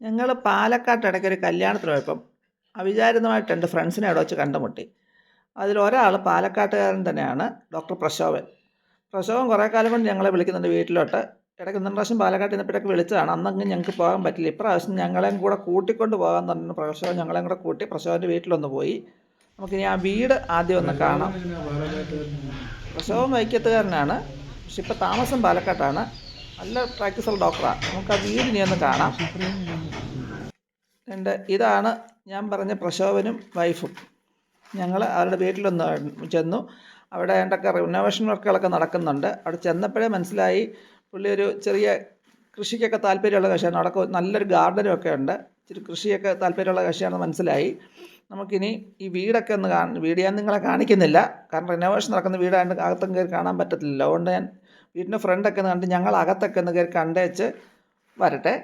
ഞങ്ങൾ പാലക്കാട്ട് ഇടയ്ക്കൊരു കല്യാണത്തിന് പോയപ്പം അവിചാരിതമായിട്ട് എൻ്റെ ഫ്രണ്ട്സിനെ അവിടെ വെച്ച് കണ്ടുമുട്ടി. അതിലൊരാൾ പാലക്കാട്ടുകാരൻ തന്നെയാണ്, ഡോക്ടർ പ്രശോഭൻ. പ്രശോഭൻ കുറേ കാലം കൊണ്ട് ഞങ്ങളെ വിളിക്കുന്നുണ്ട് വീട്ടിലോട്ട്. ഇടയ്ക്ക് 1 പ്രാവശ്യം പാലക്കാട്ട് ചെന്നപ്പോഴൊക്കെ വിളിച്ചതാണ്. അന്നങ്ങ് ഞങ്ങൾക്ക് പോകാൻ പറ്റില്ല. ഇപ്രാവശ്യം ഞങ്ങളെയും കൂടെ കൂട്ടിക്കൊണ്ട് പോകാൻ പറഞ്ഞു പ്രശോഭൻ. ഞങ്ങളെയും കൂടെ കൂട്ടി പ്രശോഭൻ്റെ വീട്ടിലൊന്ന് പോയി. നമുക്കിനി ആ വീട് ആദ്യം ഒന്ന് കാണാം. പ്രശോഭൻ വൈക്കത്തുകാരനാണ്, പക്ഷെ ഇപ്പോൾ താമസം പാലക്കാട്ടാണ്. നല്ല പ്രാക്ടീസുള്ള ഡോക്ടറാണ്. നമുക്ക് ആ വീടിനെ ഒന്ന് കാണാം. ഇതാണ് ഞാൻ പറഞ്ഞ പ്രശോഭനും വൈഫും. ഞങ്ങൾ അവരുടെ വീട്ടിലൊന്ന് ചെന്നു. അവിടെ ഏണ്ടൊക്കെ റിനോവേഷൻ വർക്കുകളൊക്കെ നടക്കുന്നുണ്ട്. അവിടെ ചെന്നപ്പോഴേ മനസ്സിലായി പുള്ളി ഒരു ചെറിയ കൃഷിക്കൊക്കെ താല്പര്യമുള്ള കക്ഷിയാണ്. അവിടെ നല്ലൊരു ഗാർഡനും ഒക്കെ ഉണ്ട്. ഇച്ചിരി കൃഷിയൊക്കെ താല്പര്യമുള്ള കക്ഷിയാണെന്ന് മനസ്സിലായി. നമുക്കിനി ഈ വീടൊക്കെ ഒന്ന് വീട് ഞാൻ നിങ്ങളെ കാണിക്കുന്നില്ല, കാരണം റിനോവേഷൻ നടക്കുന്ന വീടായതുകൊണ്ട് അകത്തും കയറി കാണാൻ പറ്റത്തില്ലല്ലോ. അതുകൊണ്ട് ഞാൻ വീടിൻ്റെ ഫ്രണ്ടൊക്കെ ഒന്ന് കണ്ട് ഞങ്ങൾ അകത്തൊക്കെ ഒന്ന് കയറി കണ്ടേച്ച് വരട്ടെ.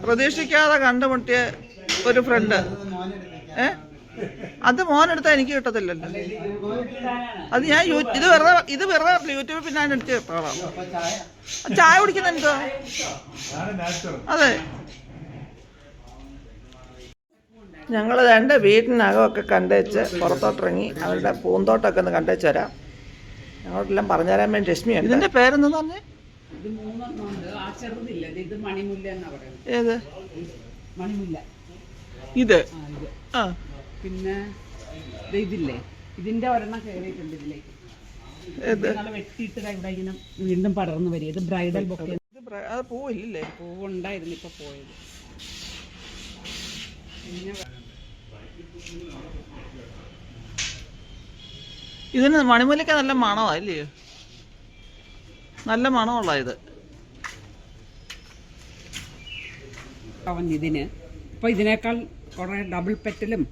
പ്രതീക്ഷിക്കാതെ കണ്ടുമുട്ടിയ ഒരു ഫ്രണ്ട്. അത് മോനെടുത്താൽ എനിക്ക് കിട്ടത്തില്ലല്ലോ. അത് ഞാൻ ഇത് വെറുതെ യൂട്യൂബിൽ പിന്നെ എടുത്ത് കിട്ടണം. ചായ കുടിക്കുന്ന എന്തോ? അതെ, ഞങ്ങൾ രണ്ട് വീട്ടിനകമൊക്കെ കണ്ടേച്ച് പുറത്തോട്ടിറങ്ങി അവരുടെ പൂന്തോട്ടമൊക്കെ ഒന്ന് കണ്ടേച്ച് വരാം. ഞങ്ങളോടെല്ലാം പറഞ്ഞു തരാൻ വേണ്ടി രശ്മിയാണ്. ഇതിൻ്റെ പേരെന്ന് പറഞ്ഞേ? ഏത് മണിമുല്ല? ഇത് ആ, പിന്നെ ഇതില്ലേ, ഇതിന്റെ ഒരെണ്ണം കയറിയിട്ടുണ്ട് ഇതിലേക്ക്. വെട്ടിയിട്ട് ഇവിടെ ഇങ്ങനെ വീണ്ടും പടർന്നു വരും. ഇത് ബ്രൈഡൽ ബൊക്കെ. അത് പൂവില്ലേ? പൂവുണ്ടായിരുന്നു, ഇപ്പൊ പോയത്. പിന്നെ ഇതിന് മണിമുല്ലയ്ക്ക് നല്ല മണമാണ് ഇല്ലയോ? നല്ല മണമുള്ള ഇത്. ഇതിന് ഇപ്പൊ ഇതിനേക്കാൾ കുറെ ഡബിൾ പെറ്റലും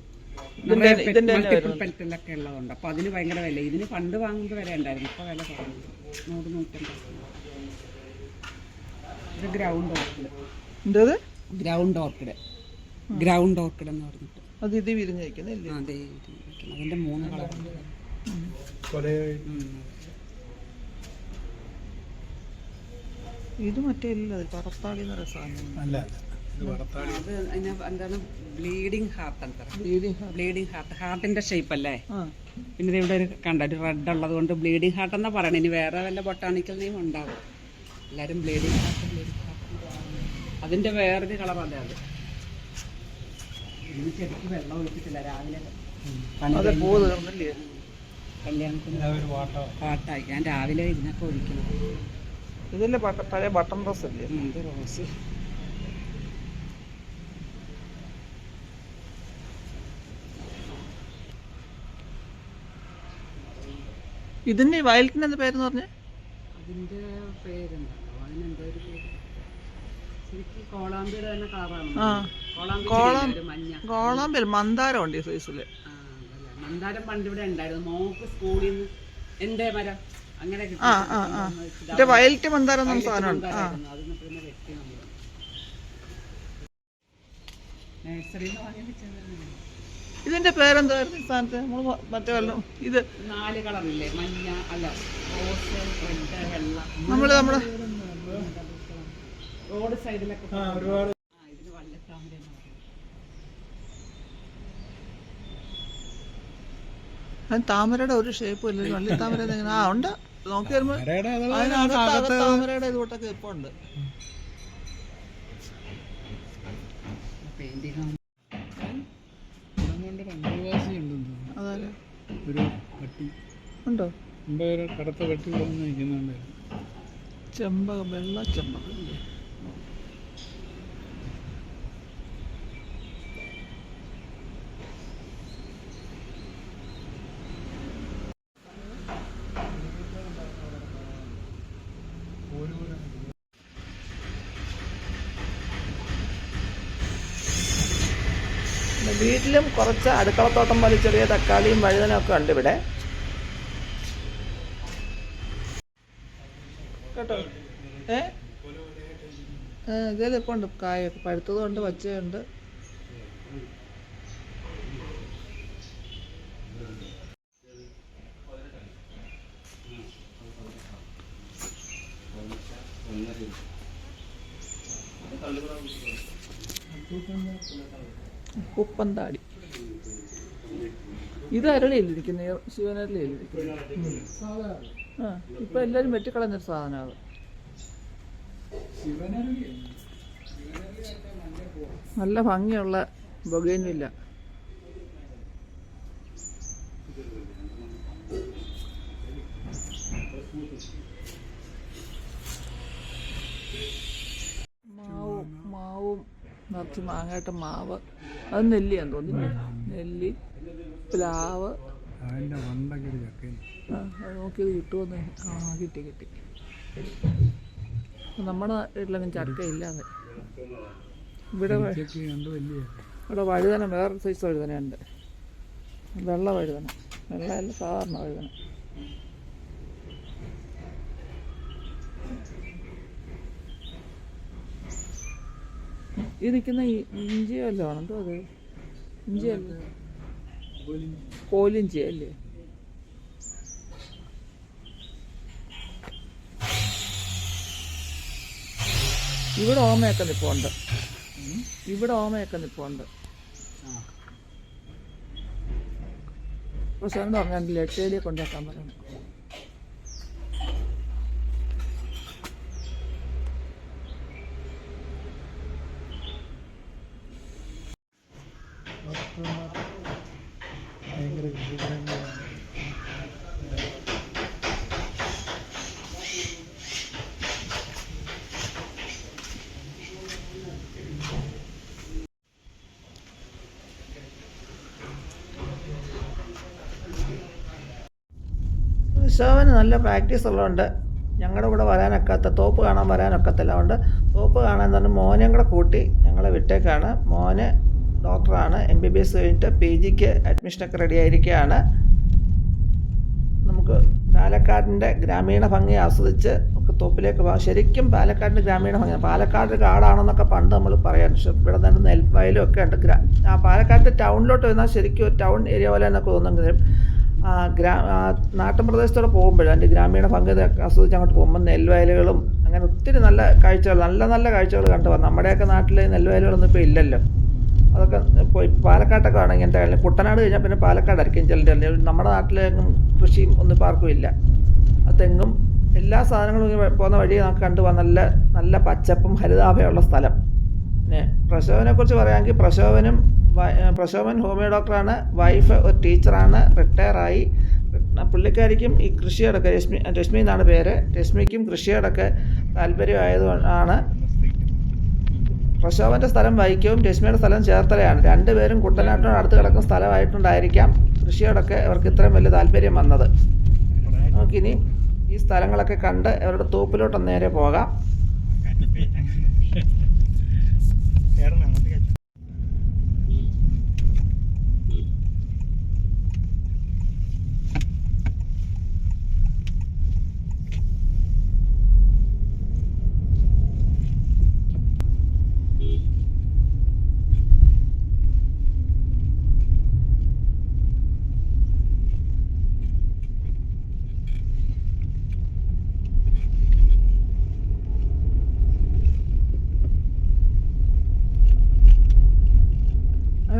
മൾട്ടിപ്പിൾ പെറ്റലൊക്കെ ഉള്ളതുണ്ട്. അപ്പൊ അതിന് ഭയങ്കര വില. ഇതിന് പണ്ട് വാങ്ങുമ്പോൾ വില ഉണ്ടായിരുന്നു, ഇപ്പൊ വില കുറഞ്ഞു. 100-150. ഇത് ഗ്രൗണ്ട് ഓർക്കിഡ്. ഗ്രൗണ്ട് ഓർക്കിഡ് എന്ന് പറഞ്ഞിട്ട് അത് ഇത് വിരിഞ്ഞിരിക്കുന്നില്ലേ? അതെ, അതിന്റെ 3 കളറുണ്ട്. ഇത് മറ്റേ ഇല്ല, പറത്താളി എന്ന് പറയുന്ന സാധനം. അത് എന്താണ്? Bleeding heart. ഹാർട്ടിന്റെ ഷേപ്പ് അല്ലേ? പിന്നെ ഇവിടെ ഒരു കണ്ട ഒരു റെഡ് ഉള്ളത് കൊണ്ട് ബ്ലീഡിങ് ഹാർട്ട് എന്നാ പറയണേ. ഇനി വേറെ വല്ല ബൊട്ടാണിക്കൽ നെയിം ഉണ്ടാവും. എല്ലാരും ബ്ലീഡിങ് ഹാർട്ട്. അതിന്റെ വേറൊരു കളർ അല്ലേ അത്. ഇതിന് ചെടിക്ക് വെള്ളം ഒഴിച്ചിട്ടില്ല. രാവിലെ കല്യാണത്തിന് പാട്ടായി. ഞാൻ രാവിലെ ഇതിനൊക്കെ ഒഴിക്കണം. ഇതിന്റെ പഴയ ബട്ടൺ റോസ് അല്ലേ? ഇത് റോസ്. ഇതിന്റെ വയലറ്റിന് എന്താ പേരെന്ന് പറഞ്ഞേ? അതിന്റെ പേരുണ്ടല്ലോ, അതിനെന്തോ ഒരു പേര്. ശരിക്കും കോളാമ്പിയുടെ തന്നെ കളറാണ്. കോളാമ്പിൽ മന്ദാരം ഉണ്ട് ഈ സൈസില്. മന്ദാരം പണ്ട് ഇവിടെ ഉണ്ടായിരുന്നു. മോക്ക് സ്കൂളിൽ നിന്ന് എന്റെ മരം അങ്ങനെ വയലറ്റ് മന്ദാരം എന്ന സാധനമുണ്ട്. അതൊന്നും പിന്നെ വെട്ടി നമ്മൾ നഴ്സറിയിൽ നിന്ന് വാങ്ങി വെച്ചത്. ഇതിന്റെ പേരെന്തായിരുന്നു ഈ സ്ഥാനത്ത്? മറ്റേ വെള്ളം ഇത് 4 കളറില്ലേ? മഞ്ഞ അല്ല, റോസ്, റെഡ്, വെള്ള. നമ്മുടെ റോഡ് സൈഡിലൊക്കെ ഒരുപാട്. ഇതിന് വള്ളത്താമര എന്ന് പറയും. താമരയുടെ ഒരു ഷേപ്പും ഇല്ല. വള്ളിത്താമര ഉണ്ട്. നോക്കി വരുമ്പോ അതിനകത്ത് താമരയുടെ ഇതുകൊണ്ടൊക്കെ ഇപ്പൊ ഉണ്ട്. ഉണ്ടോ? കറുത്ത കട്ടി നിൽക്കുന്നുണ്ട്. ചെമ്പകം, വെള്ള ചെമ്പകം. വീട്ടിലും കുറച്ച് അടുക്കളത്തോട്ടം പോലെ ചെറിയ തക്കാളിയും വഴുതനൊക്കെ ഉണ്ട് ഇവിടെ കേട്ടോ. ഇതേതിപ്പോൾ ഉണ്ട്. കായൊക്കെ പഴുത്തതുകൊണ്ട് പച്ചയുണ്ട്. ഉപ്പന്താടി. ഇത് അരളിയിലിരിക്കുന്ന ശിവനരളിയിലിരിക്കുന്നത്. ആ ഇപ്പം എല്ലാവരും വെട്ടിക്കളഞ്ഞൊരു സാധനം അത്. നല്ല ഭംഗിയുള്ള ബൊഗൈൻവില്ല. മാവും നിറച്ച് മാങ്ങായിട്ട് മാവ്, അത് നെല്ലിയാന്ന് തോന്നുന്നു. നെല്ലി, പ്ലാവ്. അത് നോക്കിയത് കിട്ടുമെന്ന്. കിട്ടി. നമ്മുടെ വീട്ടിലൊന്നും ചക്കയില്ലാതെ. ഇവിടെ വഴുതന, വേറൊരു സൈസ് വഴുതനയുണ്ട്. വെള്ള വഴുതന, വെള്ളയല്ല സാധാരണ വഴുതന. ഈ നിൽക്കുന്ന ഇഞ്ചിയോ അല്ലോ ആണോ എന്തോ അത്? ഇഞ്ചിയല്ലേ, കോലിഞ്ചി അല്ലേ? ഇവിടെ ഓമയൊക്കെ നിൽപ്പുണ്ട്. പ്രശ്നം പറഞ്ഞാൽ ലെറ്റേലിയെ കൊണ്ടാക്കാൻ പറയണം. പ്രശോഭന് നല്ല പ്രാക്ടീസ് ഉള്ളതുകൊണ്ട് ഞങ്ങളുടെ കൂടെ വരാനൊക്കാത്ത, തോപ്പ് കാണാൻ വരാനൊക്കത്തില്ല. അതുകൊണ്ട് തോപ്പ് കാണാൻ തന്നെ മോനെയും കൂടെ കൂട്ടി ഞങ്ങളെ വിട്ടേക്കാണ്. മോന് ഡോക്ടറാണ്, MBBS കഴിഞ്ഞിട്ട് PGക്ക് അഡ്മിഷനൊക്കെ റെഡി ആയിരിക്കുകയാണ്. നമുക്ക് പാലക്കാടിൻ്റെ ഗ്രാമീണ ഭംഗി ആസ്വദിച്ച് നമുക്ക് തോപ്പിലേക്ക് പോകാം. ശരിക്കും പാലക്കാടിൻ്റെ ഗ്രാമീണ ഭംഗിയാണ്. പാലക്കാട് കാടാണെന്നൊക്കെ പണ്ട് നമ്മൾ പറയാം. പക്ഷെ ഇവിടെ നിന്ന് നെൽവയലും ഒക്കെ ഉണ്ട്. പാലക്കാട് ടൗണിലോട്ട് വന്നാൽ ശരിക്കും ഒരു ടൗൺ ഏരിയ പോലെ എന്നൊക്കെ തോന്നുമെങ്കിലും നാട്ടിൻ പ്രദേശത്തോടെ പോകുമ്പോഴും അതിൻ്റെ ഗ്രാമീണ ഭംഗി ആസ്വദിച്ച് അങ്ങോട്ട് പോകുമ്പോൾ നെൽവയലുകളും അങ്ങനെ ഒത്തിരി നല്ല കാഴ്ചകൾ, നല്ല കാഴ്ചകൾ കണ്ടു വന്നു. നമ്മുടെയൊക്കെ നാട്ടിൽ നെൽവയലുകളൊന്നും ഇപ്പോൾ ഇല്ലല്ലോ. അതൊക്കെ ഇപ്പോൾ പാലക്കാട്ടൊക്കെ ആണെങ്കിൽ എൻ്റെ കാര്യം കുട്ടനാട് കഴിഞ്ഞാൽ പിന്നെ പാലക്കാടായിരിക്കും ചിലരുടെ. നമ്മുടെ നാട്ടിലെങ്ങും കൃഷിയും ഒന്നും ഇപ്പോൾ ആർക്കും ഇല്ല. തെങ്ങും എല്ലാ സാധനങ്ങളും പോകുന്ന വഴി നമുക്ക് കണ്ടു പോകാൻ നല്ല പച്ചപ്പും ഹരിതാഭയുള്ള സ്ഥലം. പിന്നെ പ്രശോഭനെക്കുറിച്ച് പറയുകയാണെങ്കിൽ പ്രശോഭൻ ഹോമിയോ ഡോക്ടറാണ്. വൈഫ് ഒരു ടീച്ചറാണ്, റിട്ടയറായി. പുള്ളിക്കാരിക്കും ഈ കൃഷിയോടൊക്കെ, രശ്മി എന്നാണ് പേര്, രശ്മിക്കും കൃഷിയോടൊക്കെ താല്പര്യമായതുകൊണ്ടാണ്. പ്രശോഭൻ്റെ സ്ഥലം വൈക്കവും രശ്മിയുടെ സ്ഥലം ചേർത്തലയാണ്. രണ്ടുപേരും കുട്ടനാട്ടിനോട് അടുത്ത് കിടക്കുന്ന സ്ഥലമായിട്ടുണ്ടായിരിക്കാം കൃഷിയോടൊക്കെ അവർക്ക് ഇത്രയും വലിയ താല്പര്യം വന്നത്. നമുക്കിനി ഈ സ്ഥലങ്ങളൊക്കെ കണ്ട് അവരുടെ തോപ്പിലോട്ട് നേരെ പോകാം.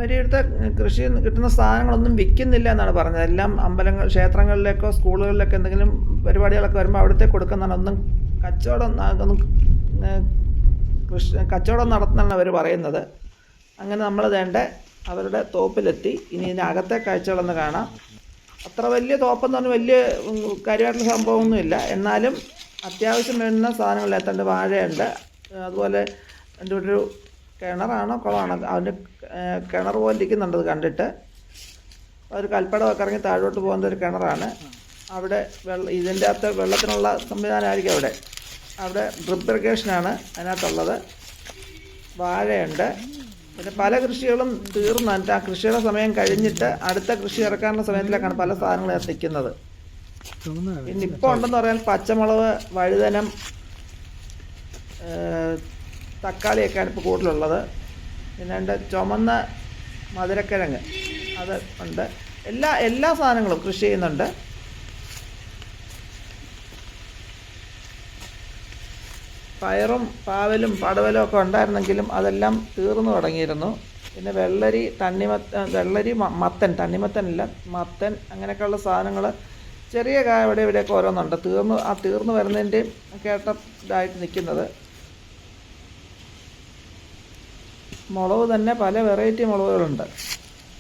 അവരുടെ കൃഷി കിട്ടുന്ന സാധനങ്ങളൊന്നും വിൽക്കുന്നില്ല എന്നാണ് പറഞ്ഞത്. എല്ലാം അമ്പലങ്ങൾ, ക്ഷേത്രങ്ങളിലേക്കോ സ്കൂളുകളിലൊക്കെ എന്തെങ്കിലും പരിപാടികളൊക്കെ വരുമ്പോൾ അവിടുത്തെ കൊടുക്കുന്നതാണ്. ഒന്നും കച്ചവടം നടത്തുന്നതാണ് അവർ പറയുന്നത്. അങ്ങനെ നമ്മൾ അവരുടെ തോപ്പിലെത്തി. ഇനി ഇതിനകത്തെ കാഴ്ചകളൊന്ന് കാണാം. അത്ര വലിയ തോപ്പെന്ന് പറഞ്ഞാൽ വലിയ കാര്യമായിട്ടുള്ള സംഭവമൊന്നുമില്ല. എന്നാലും അത്യാവശ്യം വേണ്ടുന്ന സാധനങ്ങൾ എത്തേണ്ട. വാഴയുണ്ട്, അതുപോലെ എൻ്റെ ഒരു കിണറാണോ കുളമാണോ, അതിൻ്റെ കിണർ പോലെ ഇരിക്കുന്നുണ്ട് കണ്ടിട്ട്. ഒരു കൽപ്പടമൊക്കെ ഇറങ്ങി താഴോട്ട് പോകുന്ന ഒരു കിണറാണ്. അവിടെ ഇതിൻ്റെ അകത്ത് വെള്ളത്തിനുള്ള സംവിധാനമായിരിക്കും അവിടെ ഡ്രിപ്പ് ഇറിഗേഷനാണ് അതിനകത്തുള്ളത്. വാഴയുണ്ട്. പിന്നെ പല കൃഷികളും തീർന്നു. എന്നിട്ട് ആ കൃഷിയുടെ സമയം കഴിഞ്ഞിട്ട് അടുത്ത കൃഷി ഇറക്കാനുള്ള സമയത്തിലേക്കാണ് പല സാധനങ്ങളും എത്തിക്കുന്നത്. പിന്നെ ഇപ്പോൾ ഉണ്ടെന്ന് പറഞ്ഞാൽ പച്ചമുളക്, വഴുതനം, തക്കാളിയൊക്കെയാണ് ഇപ്പോൾ കൂടുതലുള്ളത്. പിന്നെ ഉണ്ട് ചുമന്ന മധുരക്കിഴങ്ങ്, അത് ഉണ്ട്. എല്ലാ സാധനങ്ങളും കൃഷി ചെയ്യുന്നുണ്ട്. പയറും പാവലും പടവലും ഒക്കെ ഉണ്ടായിരുന്നെങ്കിലും അതെല്ലാം തീർന്നു തുടങ്ങിയിരുന്നു. പിന്നെ വെള്ളരി, വെള്ളരി, മത്തൻ, തണ്ണിമത്തനല്ല മത്തൻ, അങ്ങനെയൊക്കെയുള്ള സാധനങ്ങൾ ചെറിയ കായ ഇവിടെ ഇവിടെയൊക്കെ ഓരോന്നുണ്ട്. തീർന്നു വരുന്നതിൻ്റെയും കേട്ട ഇതായിട്ട് നിൽക്കുന്നത്. മുളക് തന്നെ പല വെറൈറ്റി മുളകുകളുണ്ട്,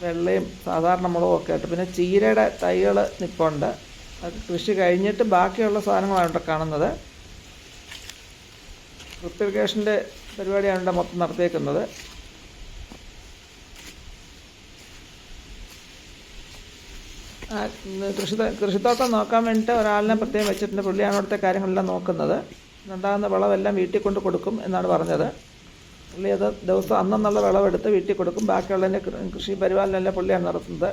വെള്ളയും സാധാരണ മുളകും ഒക്കെ ആയിട്ട്. പിന്നെ ചീരയുടെ തൈകൾ നിൽപ്പുണ്ട്. അത് കൃഷി കഴിഞ്ഞിട്ട് ബാക്കിയുള്ള സാധനങ്ങളാണ് ഇവിടെ കാണുന്നത്. ഡ്രിപ്പ് ഇറിഗേഷൻ്റെ പരിപാടിയാണ് ഇവിടെ മൊത്തം നടത്തിയേക്കുന്നത്. കൃഷിത്തോട്ടം നോക്കാൻ വേണ്ടിയിട്ട് ഒരാളിനെ പ്രത്യേകം വെച്ചിട്ടുണ്ട്. പുള്ളിയാണ് അവിടുത്തെ കാര്യങ്ങളെല്ലാം നോക്കുന്നത്. ഉണ്ടാകുന്ന വിളവെല്ലാം വീട്ടിൽ കൊണ്ട് കൊടുക്കും എന്നാണ് പറഞ്ഞത്. പുള്ളി അത് ദിവസം അന്നെന്നുള്ള വിളവെടുത്ത് വീട്ടിൽ കൊടുക്കും. ബാക്കിയുള്ളതിൻ്റെ കൃഷി പരിപാലനമെല്ലാം പുള്ളിയാണ് നടത്തുന്നത്.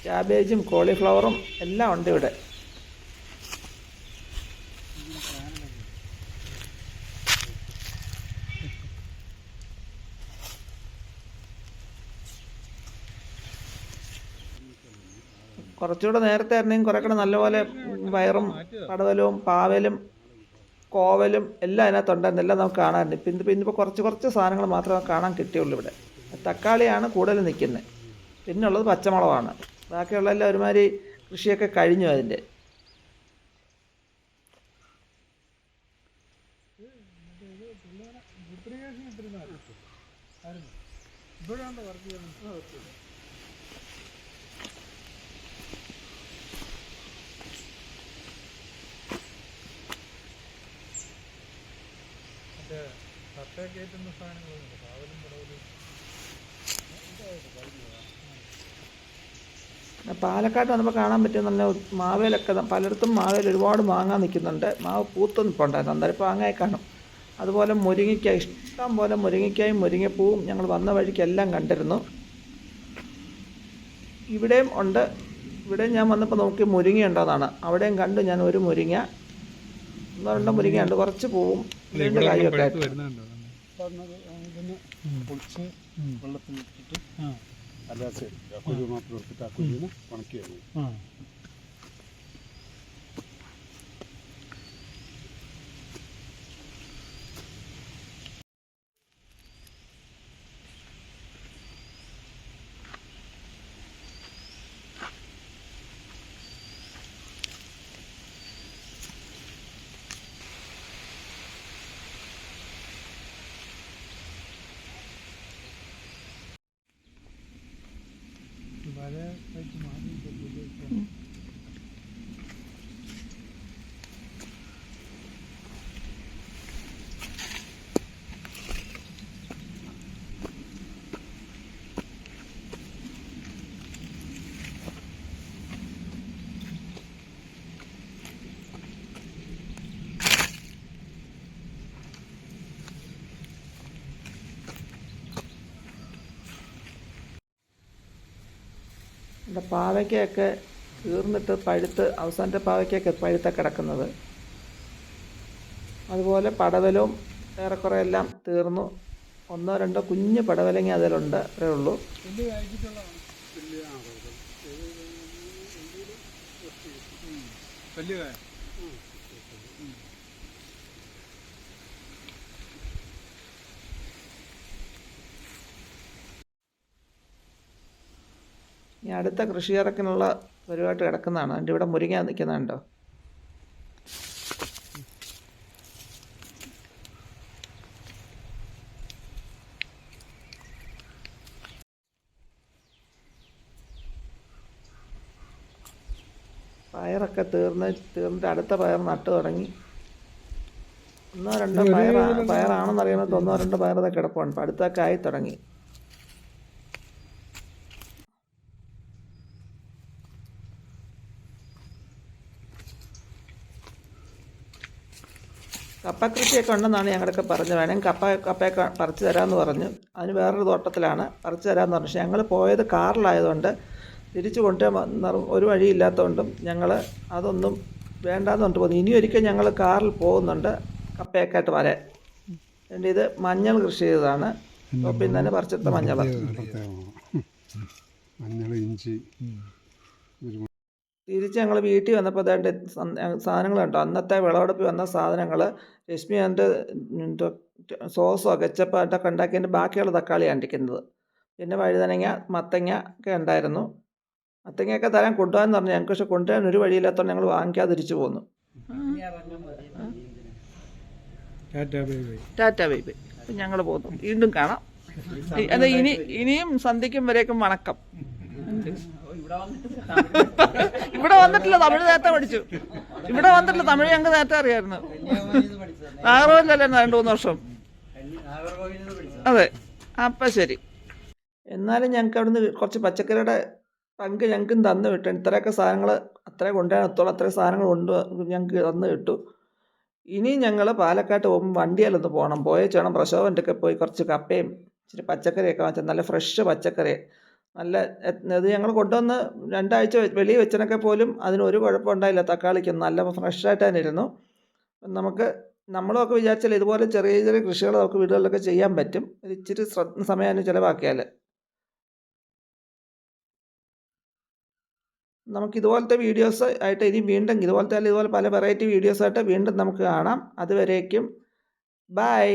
ക്യാബേജും കോളിഫ്ലവറും എല്ലാം ഉണ്ട് ഇവിടെ. കുറച്ചുകൂടെ നേരത്തെ ആയിരുന്നെങ്കിൽ കുറേ കൂടെ നല്ലപോലെ പയറും പടവലവും പാവലും കോവലും എല്ലാം അതിനകത്തുണ്ടായിരുന്നു. എല്ലാം നമുക്ക് കാണാറുണ്ട്. ഇന്നിപ്പോൾ കുറച്ച് സാധനങ്ങൾ മാത്രമേ കാണാൻ കിട്ടിയുള്ളൂ ഇവിടെ. തക്കാളിയാണ് കൂടുതൽ നിൽക്കുന്നത്. പിന്നുള്ളത് പച്ചമുളകാണ്. ബാക്കിയുള്ളതെല്ലാം ഒരുമാതിരി കൃഷിയൊക്കെ കഴിഞ്ഞു അതിൻ്റെ. പാലക്കാട്ട് വന്നപ്പോൾ കാണാൻ പറ്റും നല്ല മാവേലൊക്കെ. പലയിടത്തും മാവേൽ ഒരുപാട് മാങ്ങ നിൽക്കുന്നുണ്ട്. മാവ് പൂത്ത് നിൽപ്പുണ്ടായിരുന്നു. അന്നേരം ഇപ്പോൾ മാങ്ങായി കാണും. അതുപോലെ മുരിങ്ങയ്ക്ക, ഇഷ്ടം പോലെ മുരിങ്ങയ്ക്കായും മുരിങ്ങപ്പൂവും ഞങ്ങൾ വന്ന വഴിക്കെല്ലാം കണ്ടിരുന്നു. ഇവിടെയും ഉണ്ട്. ഇവിടെ ഞാൻ വന്നപ്പോൾ നോക്കി മുരിങ്ങ ഉണ്ടോയെന്നാണ്. അവിടെയും കണ്ടു ഞാൻ ഒരു മുരിങ്ങ, 1-2 മുരിങ്ങയുണ്ട്. കുറച്ച് പൂവും 2 കായൊക്കെ ആയിട്ട്. വെള്ളത്തിലിട്ടിട്ട് അല്ലാതെ കുരു മാത്രം എടുത്തിട്ട് ആ കുരുവിനെ ഉണക്കിയാണ്. ഇവിടെ പാവയ്ക്കൊക്കെ തീർന്നിട്ട് പഴുത്ത് അവസാനത്തെ പാവയ്ക്കൊക്കെ പഴുത്ത കിടക്കുന്നത്. അതുപോലെ പടവലവും ഏറെക്കുറെ എല്ലാം തീർന്നു. 1-2 കുഞ്ഞ് പടവലങ്ങ അതിലുണ്ട്, അത്രേ ഉള്ളൂ. ഇനി അടുത്ത കൃഷിയിറക്കിനുള്ള പരിപാടി കിടക്കുന്നതാണ്. അതിൻ്റെ ഇവിടെ മുരിങ്ങ നിൽക്കുന്നുണ്ടോ? പയറൊക്കെ തീർന്നിട്ട് അടുത്ത പയർ നട്ടു തുടങ്ങി. 1-2 പയറാണെന്നറിയുമ്പോൾ 1-2 പയറൊക്കെ കിടപ്പുണ്ട്. അടുത്തൊക്കെ ആയി തുടങ്ങി. കപ്പ കൃഷിയൊക്കെ ഉണ്ടെന്നാണ് ഞങ്ങളൊക്കെ പറഞ്ഞത്. വേണമെങ്കിൽ കപ്പയൊക്കെ പറിച്ചു തരാമെന്ന് പറഞ്ഞു. അതിന് വേറൊരു തോട്ടത്തിലാണ് പറിച്ചു തരാമെന്ന് പറഞ്ഞു. പക്ഷേ ഞങ്ങൾ പോയത് കാറിലായതുകൊണ്ട് തിരിച്ചു കൊണ്ടുപോകാൻ ഒരു വഴിയില്ലാത്തതുകൊണ്ടും ഞങ്ങൾ അതൊന്നും വേണ്ടാന്ന് പറഞ്ഞിട്ട് പോകുന്നു. ഇനി ഒരിക്കൽ ഞങ്ങൾ കാറിൽ പോകുന്നുണ്ട് കപ്പയൊക്കെ ആയിട്ട് വരാൻ. എൻ്റെ ഇത് മഞ്ഞൾ കൃഷി ചെയ്തതാണ്. തോപ്പിൽ നിന്ന് തന്നെ പറിച്ചെടുത്ത മഞ്ഞൾ. പ്രത്യേകമാണ്. മഞ്ഞൾ, ഇഞ്ചി, തിരിച്ച് ഞങ്ങൾ വീട്ടിൽ വന്നപ്പോൾ അതേണ്ട സാധനങ്ങൾ കണ്ടോ, അന്നത്തെ വിളവെടുപ്പിൽ വന്ന സാധനങ്ങൾ രശ്മി എൻ്റെ സോസോ കെച്ചപ്പോ ഇതൊക്കെ ഉണ്ടാക്കിയതിൻ്റെ ബാക്കിയുള്ള തക്കാളിയാണ് ഇരിക്കുന്നത്. പിന്നെ വഴുതനങ്ങ, മത്തങ്ങ ഒക്കെ ഉണ്ടായിരുന്നു. മത്തങ്ങയൊക്കെ തരാൻ കൊണ്ടുപോകാമെന്ന് പറഞ്ഞു ഞങ്ങൾക്ക്, പക്ഷെ കൊണ്ടുവരാൻ ഒരു വഴിയില്ലാത്തതുകൊണ്ട് ഞങ്ങൾ വാങ്ങിക്കാതെ തിരിച്ചു പോന്നു. Tata bye bye. Tata bye bye. ഞങ്ങൾ പോന്നു. വീണ്ടും കാണാം. അത് ഇനിയും സന്ധ്യയ്ക്കും വരേക്കും വണക്കം. ഇവിടെ വന്നിട്ടില്ല, തമിഴ് നേരത്തെ പഠിച്ചു. ഇവിടെ വന്നിട്ടില്ല, തമിഴ് ഞങ്ങൾക്ക് നേരത്തെ അറിയായിരുന്നു. നാഗർകോവിലല്ലായിരുന്നു 2-3 വർഷം. അതെ. അപ്പം ശരി. എന്നാലും ഞങ്ങൾക്ക് അവിടുന്ന് കുറച്ച് പച്ചക്കറിയുടെ പങ്ക് ഞങ്ങൾക്കും തന്നു വിട്ടു. ഇത്രയൊക്കെ സാധനങ്ങൾ അത്രേ കൊണ്ടുവരാൻ എത്തുള്ളൂ, അത്രയും സാധനങ്ങൾ ഞങ്ങൾക്ക് തന്നു കിട്ടു. ഇനി ഞങ്ങൾ പാലക്കാട്ട് പോകുമ്പോൾ വണ്ടിയിലൊന്ന് പോകണം. പോയേച്ച് വേണം പ്രശോഭൻ്റെ ഒക്കെ പോയി കുറച്ച് കപ്പയും ഇച്ചിരി പച്ചക്കറിയൊക്കെ വാങ്ങിച്ചാൽ, നല്ല ഫ്രഷ് പച്ചക്കറി. നല്ല ഇത് ഞങ്ങൾ കൊണ്ടുവന്ന് 2 ആഴ്ച വെളിയിൽ വെച്ചതിനൊക്കെ പോലും അതിനൊരു കുഴപ്പമുണ്ടായില്ല. തക്കാളിക്കൊന്നും നല്ല ഫ്രഷായിട്ട് തന്നെ ഇരുന്നു. നമ്മളൊക്കെ വിചാരിച്ചാൽ ഇതുപോലെ ചെറിയ ചെറിയ കൃഷികൾ നമുക്ക് വീടുകളിലൊക്കെ ചെയ്യാൻ പറ്റും, ഇച്ചിരി സമയം അതിന് ചിലവാക്കിയാൽ. നമുക്കിതുപോലത്തെ വീഡിയോസ് ആയിട്ട് ഇനി വീണ്ടും ഇതുപോലെ പല വെറൈറ്റി വീഡിയോസായിട്ട് വീണ്ടും നമുക്ക് കാണാം. അതുവരേക്കും ബൈ.